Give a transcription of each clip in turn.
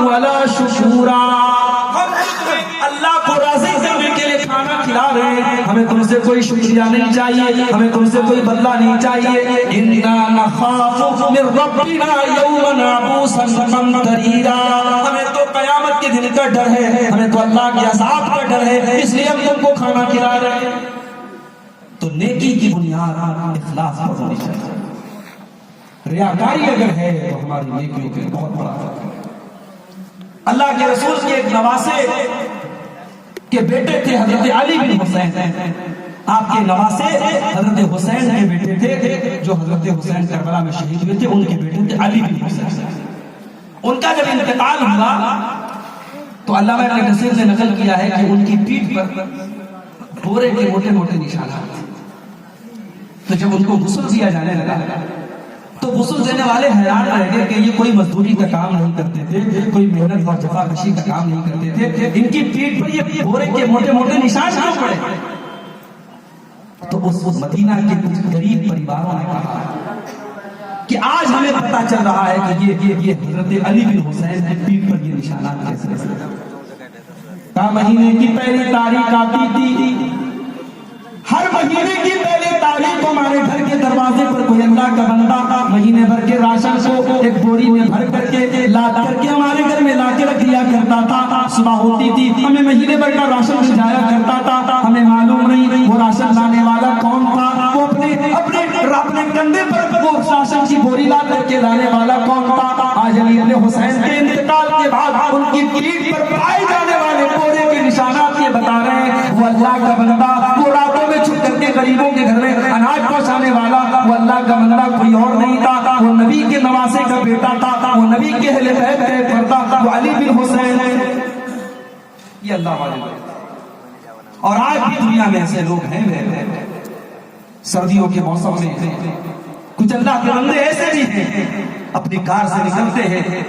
ولا شکورا. ہم اللہ کو راضی کرنے کے لیے کھانا کھلا رہے ہیں, ہمیں تم سے کوئی شکریہ نہیں چاہیے, ہمیں تم سے کوئی بدلہ نہیں چاہیے. انا نخاف من ربنا یوما عبوسا قمطریرا. ہمیں تو قیامت کے دن کا ڈر ہے, ہمیں تو اللہ کے عذاب کا ڈر ہے, اس لیے ہم تم کو کھانا کھلا رہے ہیں. تو نیکی کی بنیاد اخلاص پر ہونی چاہیے. ریاکاری اگر ہے تو ہماری نیکیوں کے بہت بڑا فرق ہے. اللہ کے رسول کے ایک نواسے کے بیٹے تھے حضرت علی بن حسین. آپ کے نواسے حضرت حسین کے بیٹے تھے, جو حضرت حسین کربلا میں شہید ہوئے تھے, ان کے بیٹے تھے علی بن حسین. ان کا جب انتقال ہوا تو علامہ ابن کثیر نے نقل کیا ہے کہ ان کی پیٹھ پر بورے کے موٹے موٹے نشانات تھے. تو جب ان کو غسل دیا جانے لگا تو غسل دینے والے حیران رہ گئے کہ یہ کوئی مزدوری کا کام نہیں کرتے تھے, کوئی محنت اور جفاکشی کا کام نہیں کرتے تھے, ان کی پیٹھ پر یہ بورے کے موٹے موٹے نشان کیوں پڑے؟ تو اس مدینہ کے کچھ غریب پریواروں نے کہا کہ آج ہمیں پتہ چل رہا ہے کہ یہ حضرت علی بن حسین کی پیٹھ پر یہ نشانات کیسے ہیں. مہینے کی پہلی تاریخ آتی تھی, ہر مہینے کی پہلی تاریخ کو ہمارے گھر کے دروازے پر کوئی اللہ کا بندہ مہینے بھر کے راشن کو ایک بوری میں بھر کر کے لا کر کے ہمارے گھر میں لا کے رکھ دیا کرتا تھا. صبح ہوتی تھی ہمیں مہینے بھر کا راشن بھجایا کرتا تھا. ہمیں معلوم نہیں وہ راشن لانے والا کون تھا, وہ اپنے کندھے پر وہ راشن کی بوری لا کر کے لانے والا کون تھا. آج علی بن حسین کے انتقال کے بعد ان کی پیٹھ پر پائے جانے والے بورے کے نشانات یہ بتا رہے ہیں وہ اللہ کا بندہ, وہ راتوں میں چھپ کر کے غریبوں کے گھر میں اناج پہنچانے والا وہ اللہ کا بندہ کوئی اور نہیں تھا, وہ نبی کے نواسے کا بیٹا تھا, وہ نبی کے اہل بیت کا فرد تھا, وہ علی بن حسین ہے. یہ اللہ والے لوگ. اور آج بھی دنیا میں ایسے لوگ ہیں. سردیوں کے موسم میں کچھ اللہ کے بندے ایسے بھی ہیں اپنی کار سے نکلتے ہیں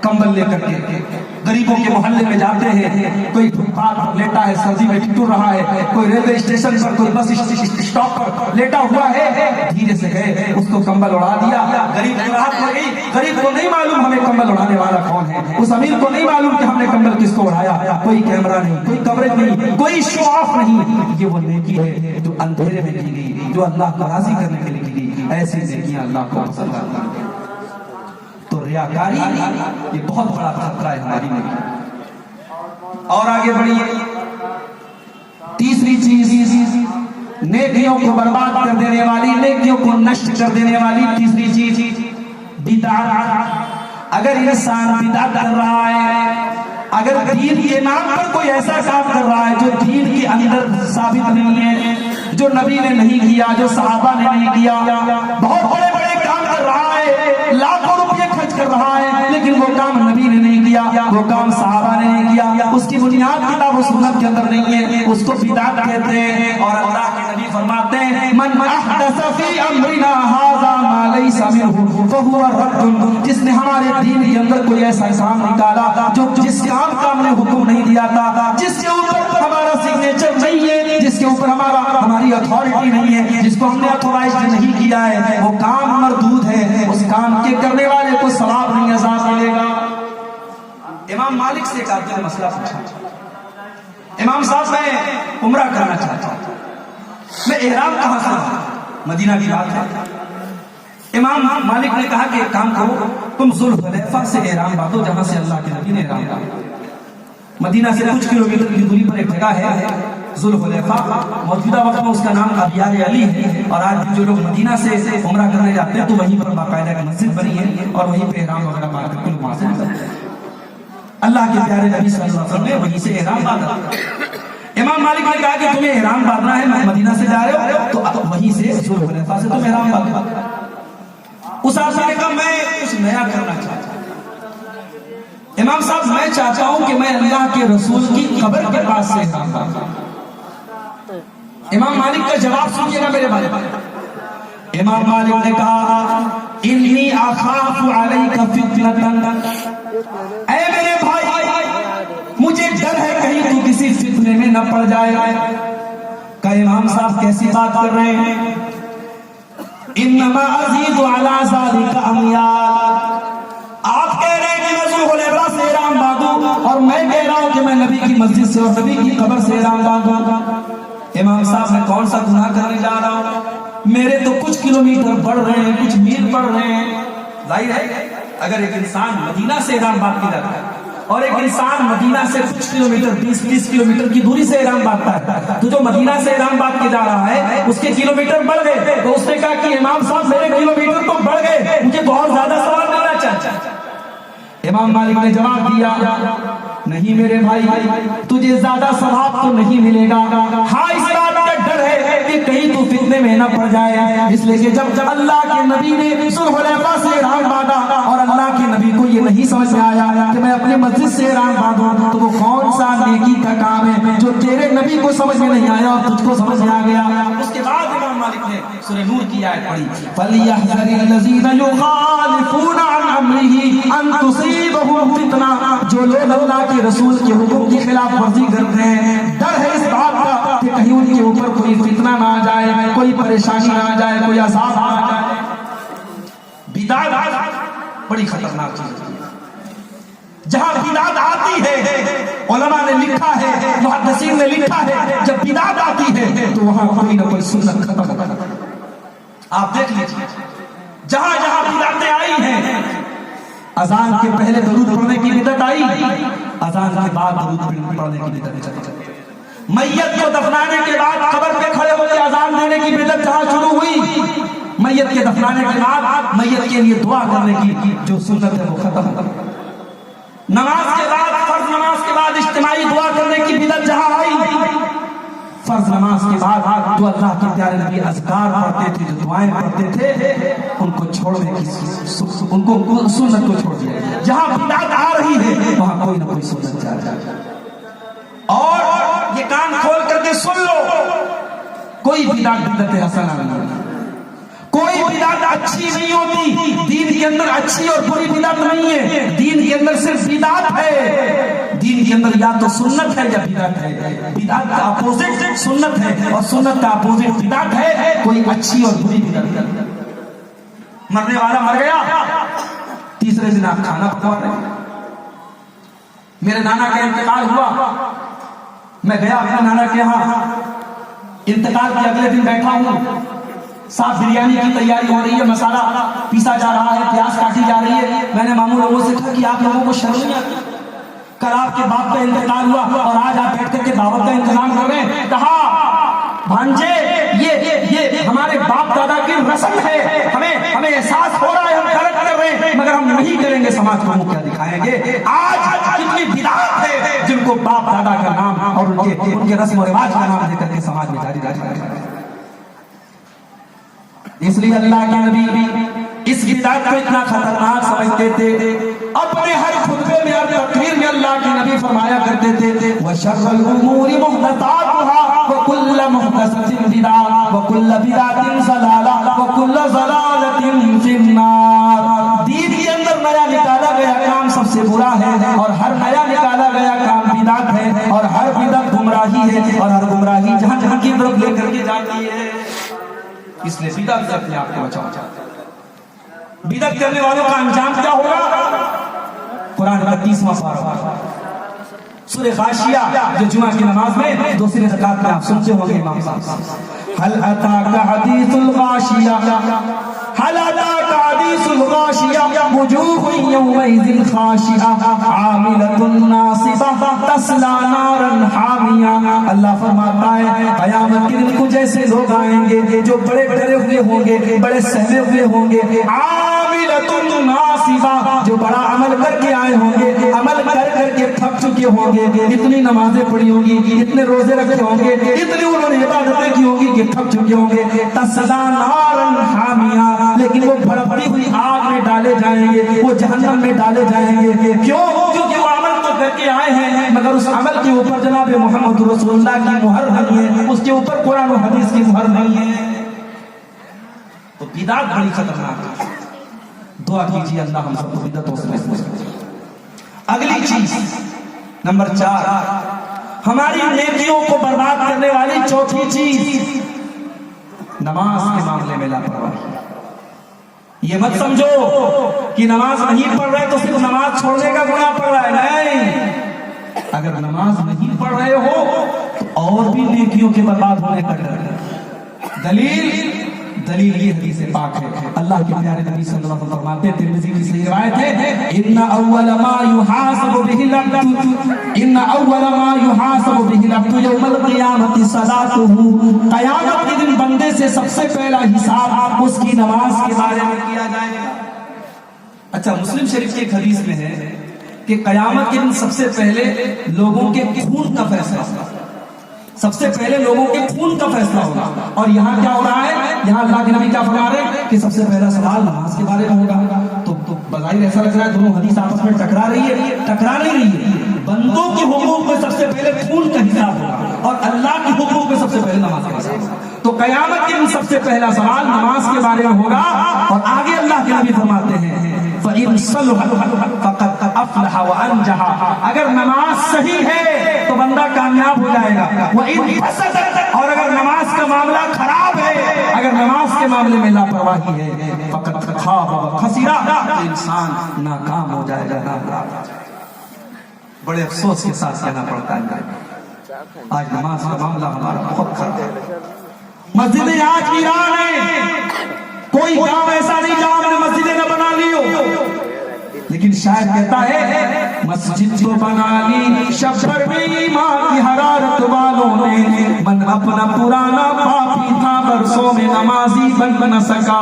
کمبل لے کر کے غریبوں کے محلے میں جاتے ہیں, کوئی فٹ پاتھ پر لیٹا ہے سردی میں ٹٹر رہا ہے, کوئی ریلوے اسٹیشن پر کوئی بس اسٹاپ پر لیٹا ہوا ہے, دھیرے سے گئے اس کو کمبل اڑا دیا. غریب کی راحت ہو گئی, غریب کو نہیں معلوم ہمیں کمبل اڑانے والا کون ہے, اس امیر کو نہیں معلوم کہ ہم نے کمبل کس کو اڑایا. کوئی کیمرہ نہیں, کوئی کوریج نہیں, کوئی شو آف نہیں. یہ وہ نیکی ہے جو اندھیرے میں کی گئی, جو اللہ کو راضی کرنے کے لیے کی گئی. ایسی نیکیاں اللہ کو پسند آتی ہیں. تو ریاکاری یہ بہت بڑا خطرہ ہے ہماری نیکی. اور آگے بڑھیے. تیسری چیز نیکیوں کو برباد کر دینے والی, نیکیوں کو نشٹ کر دینے والی تیسری چیز بدعت. اگر انسان بدعت کر رہا ہے, اگر دین کے نام پر کوئی ایسا کام کر رہا ہے جو دین کے اندر ثابت نہیں ہے, جو نبی نے نہیں کیا, جو صحابہ نے نہیں کیا, بہت بڑے بڑے کام کر رہا ہے, لاکھوں روپے خرچ کر رہا ہے, لیکن وہ کام نبی نے نہیں کیا, وہ کام صحابہ نے نہیں کیا, اس کی بنیاد کتاب و سنت کے اندر نہیں ہے, اس کو بدعت کہتے ہیں. اور اللہ کے نبی فرماتے ہیں من احدث فی امرنا ھذا ما لیس منہ فہو رد. جس نے ہمارے دین کے اندر کوئی ایسا کام نکالا جو جس کام کا ہم نے حکم نہیں دیا تھا, جس کے اوپر ہمارا سگنیچر نہیں ہے, جس کے اوپر ہماری اتھارٹی نہیں ہے, جس کو ہم نے اتھورائز نہیں کیا ہے, وہ کام مردود ہے. اس کام کے کرنے والے کو ثواب نہیں عذاب ملے گا. امام مالک سے ایک آدمی نے مسئلہ پوچھا, امام صاحب میں عمرہ کرنا چاہتا ہوں, میں احرام کہاں سے لاؤں؟ مدینہ کی بات ہے. امام مالک نے کہا کہ ایک کام کرو, تم ذوالحلیفہ سے احرام باندھو جہاں سے اللہ کے نبی نے احرام باندھا. مدینہ سے کچھ کلومیٹر کی دوری پر ایک جگہ ہے ذوالحلیفہ. موجودہ وقت میں اس کا نام ابیار علی ہے, اور آج بھی جو لوگ مدینہ سے عمرہ کرنے جاتے ہیں تو وہیں پر باقاعدہ ایک مسجد بنی ہے, اور وہیں پہ احرام وغیرہ باندھ کر کے وہاں سے اللہ کے پیارے نبی صلی اللہ علیہ وسلم نے وہیں سے احرام باندھا. امام مالک نے کہا کہ تمہیں احرام باندھنا ہے, میں مدینہ سے جا رہے ہو تو وہیں سے ذوالحلیفہ سے تم احرام باندھو. اس آدمی نے کہا میں کچھ نیا کرنا چاہتا ہوں. امام صاحب میں چاہتا ہوں کہ میں اللہ کے رسول کی قبر کے پاس سے احرام باندھوں. امام مالک کا جواب سنیے گا میرے بھائی. امام مالک نے کہا انی اخاف علیک فتنۃ, اے میرے بھائی مجھے ڈر ہے کہیں تو کسی فتنے میں نہ پڑ جائے. کہ امام صاحب کیسی بات کر رہے ہیں؟ انما ازید علی ذلک امیال. آپ کہہ رہے ہیں کہ میں ذوالحلیفہ سے احرام مسجد سے اور نبی کی قبر سے احرام باندھوں. امام صاحب میں کون سا گناہ کرنے جا رہا ہوں؟ میرے تو کچھ کلومیٹر بڑھ رہے ہیں، کچھ میل بڑھ رہے ہیں. ظاہر ہے اگر ایک انسان مدینہ سے احرام باندھ کے جاتا ہے اور ایک انسان مدینہ سے کچھ کلومیٹر 20-30 کلومیٹر کی دوری سے احرام باندھتا ہے، تو جو مدینہ سے احرام باندھ کے جا رہا ہے اس کے کلومیٹر بڑھ گئے، تو اس نے کہا کہ امام صاحب میرے کلومیٹر تو بڑھ گئے، مجھے بہت زیادہ ثواب ملنا چاہیے. امام مالک نے جواب دیا نہیں میرے بھائی، تجھے زیادہ ثواب تو نہیں ملے گا، ہاں اس بات کا ڈر ہے کہ کہیں تو فتنے میں نہ پڑ جائے. اس لیے کہ جب اللہ کے نبی نے ذوالحلیفہ سے احرام باندھا اور اللہ کے نبی کو یہ نہیں سمجھ میں آیا کہ میں اپنی مسجد سے احرام باندھوں، تو وہ کون سا نیکی کا کام ہے جو تیرے نبی کو سمجھ میں نہیں آیا اور تجھ کو سمجھ میں آ گیا. اس کے بعد امام مالک نے سورہ نور کی آیت پڑھی فَلْيَحْذَرِ الَّذِينَ يُخَالِفُونَ عَنْ أَمْرِهِ أَن تُصِيبَهُمْ فِتْنَةٌ. جو لوگ اللہ کے رسول کے حکم کی خلاف ورزی کرتے ہیں، ڈر ہے اس بات کا کہ کہیں ان کے اوپر کوئی فتنہ نہ آ جائے، کوئی پریشانی نہ آ جائے، کوئی عذاب نہ آ جائے. بدعت بڑی خطرناک چیز ہے. جہاں بدعت آتی ہے، علماء نے لکھا ہے، محدثین نے لکھا ہے، جب بدعت آتی ہے تو وہاں کوئی نہ کوئی سنت ختم ہوتا ہے. آپ دیکھ لیجیے جہاں جہاں بدعتیں آئی ہیں، اذان کے پہلے درود پڑھنے کی بدعت آئی، اذان کے بعد درود پڑھنے کی بدعت چلی. میت کو دفنانے کے بعد قبر پہ کھڑے ہو کے اذان دینے کی بدعت جہاں شروع ہوئی، میت کے دفنانے کے بعد میت کے لیے دعا کرنے کی جو سنت ہے وہ ختم ہو. نماز کے بعد، فرض نماز کے بعد اجتماعی دعا کرنے کی بدعت جہاں آئی، فرض نماز کے بعد جو اللہ کے پیارے نبی اذکار پڑھتے تھے، جو دعائیں پڑھتے تھے، ان کو چھوڑنے کی، ان کو سنت کو چھوڑ دیا. جہاں بدعت آ رہی ہے وہاں کوئی نہ کوئی سنت جا جائے. اور یہ کان کھول کر کے سن لو، کوئی بدعت حسنہ نہیں ہے، کوئی بدعت اچھی نہیں ہوتی. دین کے اندر اچھی اور بری بدعت نہیں ہے، دین کے اندر صرف بدعت ہے. دین کے اندر یا تو سنت ہے یا بدعت ہے. بدعت کا اپوزٹ سنت ہے اور سنت کا اپوزٹ بدعت ہے. کوئی اچھی اور بری بدعت نہیں. مرنے والا مر گیا، تیسرے دن آپ کھانا پکوا رہے ہیں. میرے نانا کا انتقال ہوا، میں گیا اپنے نانا کے یہاں، انتقال کے اگلے دن بیٹھا ہوں، صاف بریانی کی تیاری ہو رہی ہے، مسالہ پیسا جا رہا ہے، پیاز کاٹی جا رہی ہے. میں نے ماموں لوگوں سے کہا کہ آپ لوگوں کو شرم نہیں آتی؟ کل آپ کے باپ کا انتقال ہوا اور آج آپ بیٹھ کر کے دعوت کا انتظام کر رہے ہیں. کہا بھانجے یہ ہمارے باپ دادا کی رسم ہے، ہمیں احساس ہو رہا ہے، ہم غلط کر رہے ہیں مگر ہم نہیں کریں گے، سماج کو کیا دکھائیں گے. آج کتنی بدعات ہے جن کو باپ دادا کا نام اور ان کے رسم و رواج کا نام دے کر کے سماج میں جاری رکھا ہے. اس لیے اللہ کے نبی اس بدعت کو اتنا خطرناک سمجھتے تھے. اپنے ہر خطبے میں اور تقریر میں اللہ کے نبی فرمایا کرتے تھے وَشَرَّ الْأُمُورِ مُحْدَثَاتُهَا وَكُلُّ مُحْدَثَةٍ بِدْعَةٌ وَكُلُّ بِدْعَةٍ ضَلَالَةٌ وَكُلُّ ضَلَالَةٍ فِي النَّارِ. دین کے اندر نیا نکالا گیا کام سب سے برا ہے اور ہر نیا نکالا گیا کام بدعت ہے اور ہر بدعت گمراہی ہے اور ہر گمراہی جہاں جہاں کی طرف لے کر کے جاتی ہے. اس لیے بدعت سے اپنے آپ کو بچاؤ. بدعت کرنے والوں کا انجام کیا ہوگا؟ قرآن کا 30واں پارہ سورہ غاشیہ جو جمعہ کی نماز میں دوسری رکعت میں آپ سنتے ہوں گے امام صاحب. هل اتاك حديث الغاشية هل اتاك حديث الغاشية وجوه يومئذ خاشعة عاملة ناصبة تصلى نارا حامية. اللہ فرماتا ہے قیامت کے دن کو جیسے لوگ آئیں گے جو بڑے ڈرے ہوئے ہوں گے، بڑے سہمے ہوئے ہوں گے، عاملة ناصبة جو بڑا عمل کر کے آئے ہوں گے، عمل کر کر کے تھک چکے ہوں گے، اتنی نمازیں پڑھی ہوں گی، اتنے روزے رکھے ہوں گے، اتنی انہوں نے عبادتیں کی ہوں گی کہ تھک چکے ہوں گے. تصلا نارا حامیہ، لیکن وہ بھڑکتی ہوئی آگ میں ڈالے جائیں گے، وہ جہنم میں ڈالے جائیں گے. کیوں؟ کیونکہ وہ عمل تو کر کے آئے ہیں مگر اس عمل کے اوپر جناب محمد رسول اللہ کی مہر نہیں ہے، اس کے اوپر قرآن و حدیث کی مہر نہیں ہے. تو بدعت بڑی خطرناک ہے. دعا کیجیے اللہ ہم سب کو بدعتوں سے محفوظ کرے. اگلی چیز نمبر 4، ہماری نیکیوں کو برباد کرنے والی چوتھی چیز نماز کے معاملے میں لاپرواہی. یہ مت سمجھو کہ نماز نہیں پڑھ رہے تو صرف نماز چھوڑنے کا گناہ پڑ رہا ہے. نہیں، اگر نماز نہیں پڑھ اور بھی نیکیوں کے برباد ہونے کا ڈر ہے۔ دلیل یہ حدیث پاک ہے، اللہ کے پیارے نبی صلی اللہ علیہ وسلم فرماتے ہیں، ترمذی کی صحیح روایت ہے، ان اول ما يحاسب به العبد یوم القیامت صلاته، قیامت کے دن بندے سے سب سے پہلا حساب اس کی نماز کے بارے میں کیا جائے گا۔ اچھا، مسلم شریف کی ایک حدیث میں ہے کہ قیامت کے دن سب سے پہلے لوگوں کے خون کا فیصلہ ہوگا، سب سے پہلے لوگوں کے خون کا فیصلہ ہوگا۔ اور یہاں کیا ہو رہا ہے؟ یہاں اللہ کے نبی کیا فرما رہے ہیں کہ سب سے پہلا سوال نماز کے بارے میں ہوگا۔ تو بظاہر ایسا لگ رہا ہے دونوں حدیث آپس میں ٹکرا نہیں رہی ہے۔ بندوں کے حقوق میں سب سے پہلے خون کا حساب ہوگا اور اللہ کے حقوق میں سب سے پہلے نماز کا حساب ہوگا۔ تو قیامت کے دن سب سے پہلا سوال نماز کے بارے میں ہوگا، اور آگے اللہ کے نبی فرماتے ہیں فَإِنْ صَلُحَتْ فَقَدْ أَفْلَحَ وَأَنْجَحَ، اگر نماز صحیح ہے تو بندہ کامیاب ہو جائے گا، وَإِنْ فَسَدَتْ، اور اگر نماز کا معاملہ خراب ہے، اگر نماز کے معاملے میں لاپرواہی ہے، فَقَدْ خَابَ وَخَسِرَ، تو انسان ناکام ہو جائے گا، ناکام ہو جائے گا۔ بڑے افسوس کے ساتھ کہنا پڑتا ہے آج نماز کا معاملہ ہمارا بہت خراب ہے۔ مسجدیں آج ویران ہیں، کوئی گاؤں ایسا نہیں جہاں ہم نے مسجدیں نہ بنا لی ہو، لیکن شاعر کہتا ہے مسجد تو بنا لی شبر میں ایمان کی حرارت والوں نے، من اپنا پرانا پاپی تھا برسوں میں نمازی بن نہ سکا۔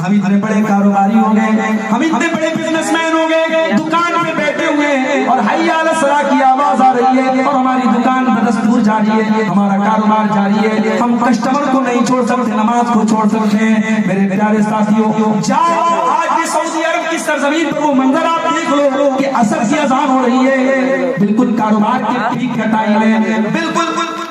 ہم اتنے بڑے کاروباری ہو گئے، ہم اتنے بڑے بزنس مین ہو گئے، دکان پہ بیٹھے ہوئے اور حی علی الصلاۃ کی آواز آ رہی ہے اور ہماری دکان میں دستور جاری ہے، ہمارا کاروبار جاری ہے، ہم کسٹمر کو نہیں چھوڑ سکتے، نماز کو چھوڑ سکتے ہیں۔ میرے پیارے ساتھیوں، جاؤ آج بھی سعودی عرب کی سرزمین پر وہ منظر آپ دیکھ لو کہ عصر کی اذان ہو رہی ہے، بالکل کاروبار کے پیک کا ٹائم ہے، بالکل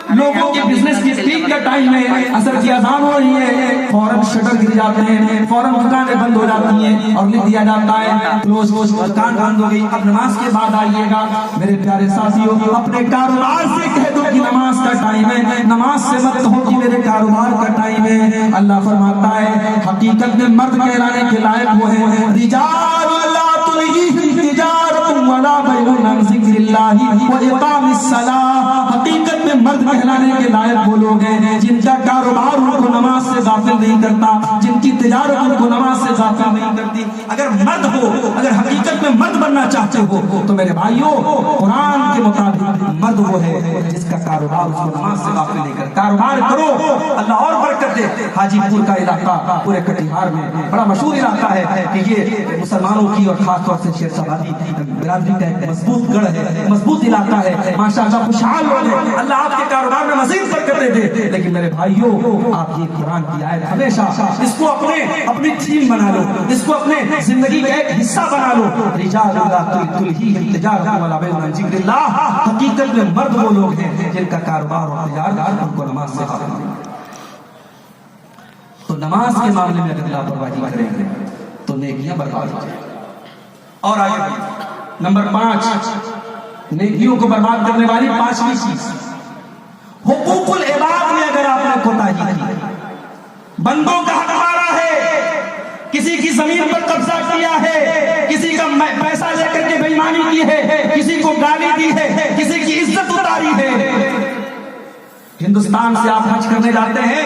لوگوں کے بزنس کی پیک کا ٹائم ہے، عصر کی اذان ہو رہی ہے، فوراً شٹر گر جاتے ہیں، فوراً دکانیں بند ہو جاتی ہیں اور لکھ دیا جاتا ہے کلوز، دکان بند ہو گئی، اب نماز کے بعد آئیے گا۔ میرے پیارے ساتھیوں، اپنے کاروبار سے کہہ دو کہ نماز کا ٹائم ہے، نماز سے مت کہو کہ میرے کاروبار کا ٹائم ہے۔ اللہ فرماتا ہے حقیقت میں مرد کہلانے کے لائق وہ ہیں، رجال لا تلہیہم تجارۃ ولا بیع عن ذکر اللہ واقام الصلاۃ، حقیقت میں مرد کہلانے کے لائق وہ لوگ ہیں جن کا کاروبار ان کو نماز سے غافل نہیں کرتا، جن کی تجارت ان کو نماز سے غافل نہیں کرتی۔ اگر مرد ہو، اگر حقیقت میں مرد بننا چاہتے ہو تو میرے بھائیوں، قرآن کے مطابق مرد وہ ہے جس کا کاروبار اس کو نماز سے غافل نہیں کرتا۔ کاروبار کرو، اللہ اور برکت دے۔ حاجی پور کا علاقہ پورے کٹیہار میں بڑا مشہور علاقہ ہے کہ یہ مسلمانوں کی اور خاص طور سے شیر صاحبادی برادری کا ایک مضبوط گڑھ ہے، مضبوط علاقہ ہے، ماشاءاللہ خوشحال لوگ ہیں، اللہ آپ کے کاروبار میں مزید برکتیں دے۔ لیکن میرے بھائیوں، آپ یہ قرآن کی آیت ہمیشہ اس کو اپنی تھیم بنا لو، اس کو اپنے زندگی کا ایک حصہ بنا لو۔ رجال لا تلہیہم تجارۃ ولا بیع عن ذکر اللہ، حقیقت میں مرد وہ لوگ ہیں جن کا کاروبار اور تجارت ان کو نماز سے غافل نہیں۔ تو نماز کے معاملے میں اگر لاپرواہی کریں گے تو نیکیاں برباد ہو جائیں گی۔ اور آگے نمبر 5، نیکیوں کو برباد کرنے والی 5ویں چیز، حقوق العباد میں اگر آپ نے کوتاہی کی، بندوں کا حق مارا ہے، کسی کی زمین پر قبضہ کیا ہے، کسی کا پیسہ لے کر کے بے ایمانی کی ہے، کسی کو گالی دی ہے، کسی کی عزت اتاری ہے۔ ہندوستان سے آپ حج کرنے جاتے ہیں،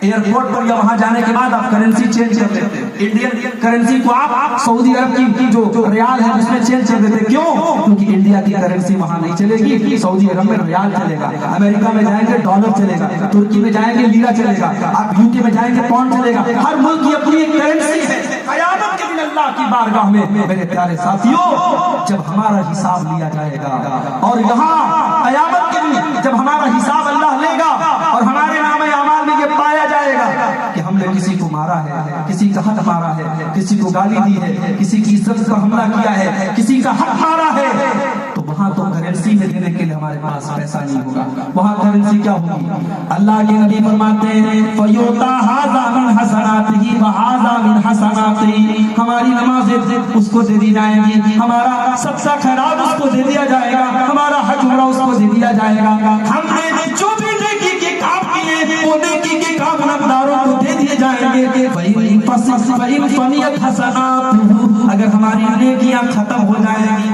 ایئرپورٹ پر یا وہاں جانے کے بعد آپ کرنسی چینج کر لیتے ہیں، انڈین کرنسی کو آپ سعودی عرب کی جو ریال ہے اس میں چینج کر دیتے ہیں۔ کیوں؟ کیونکہ انڈیا کی کرنسی وہاں نہیں چلے گی، سعودی عرب میں ریال چلے گا، امریکہ میں جائیں گے ڈالر چلے گا، ترکی میں جائیں گے لیرا چلے گا، آپ یو کے میں جائیں گے پاؤنڈ چلے گا۔ ہر ملک کی اپنی ایک کرنسی ہے۔ قیامت کے دن اللہ کی بارگاہ میں میرے پیارے ساتھیوں، جب ہمارا حساب لیا جائے گا، اور یہاں قیامت کے دن جب ہمارا حساب اللہ لے گا اور ہمارے نام اعمال میں یہ پایا جائے گا کہ ہم نے کسی کو مارا ہے، کسی کا حق مارا ہے، کسی کو گالی دی ہے، کسی کی عزت پر حملہ کیا ہے، کسی کا حق مارا ہے، تو وہاں تو کرنسی میں دینے کے لیے ہمارے پاس پیسہ نہیں ہوگا، وہاں کرنسی کیا ہوگی؟ اللہ کے نبی فرماتے ہیں فَيُعْطَى هَذَا مِنْ حَسَنَاتِهِ وَهَذَا مِنْ حَسَنَاتِهِ، ہماری نمازیں اس کو دے دی جائیں گی، ہمارا صدقہ خیرات اس کو دے دیا جائے گا، ہمارا حج عمرہ اس کو دے دیا جائے گا، ہم نے جو بھی نیکی کے کام کیے وہ نیکی کے کام نمداروں کو دے دیے جائیں گے۔ فَإِنْ فَنِيَتْ حَسَنَاتُهُ، اگر ہماری نیکیاں ختم ہو جائیں گی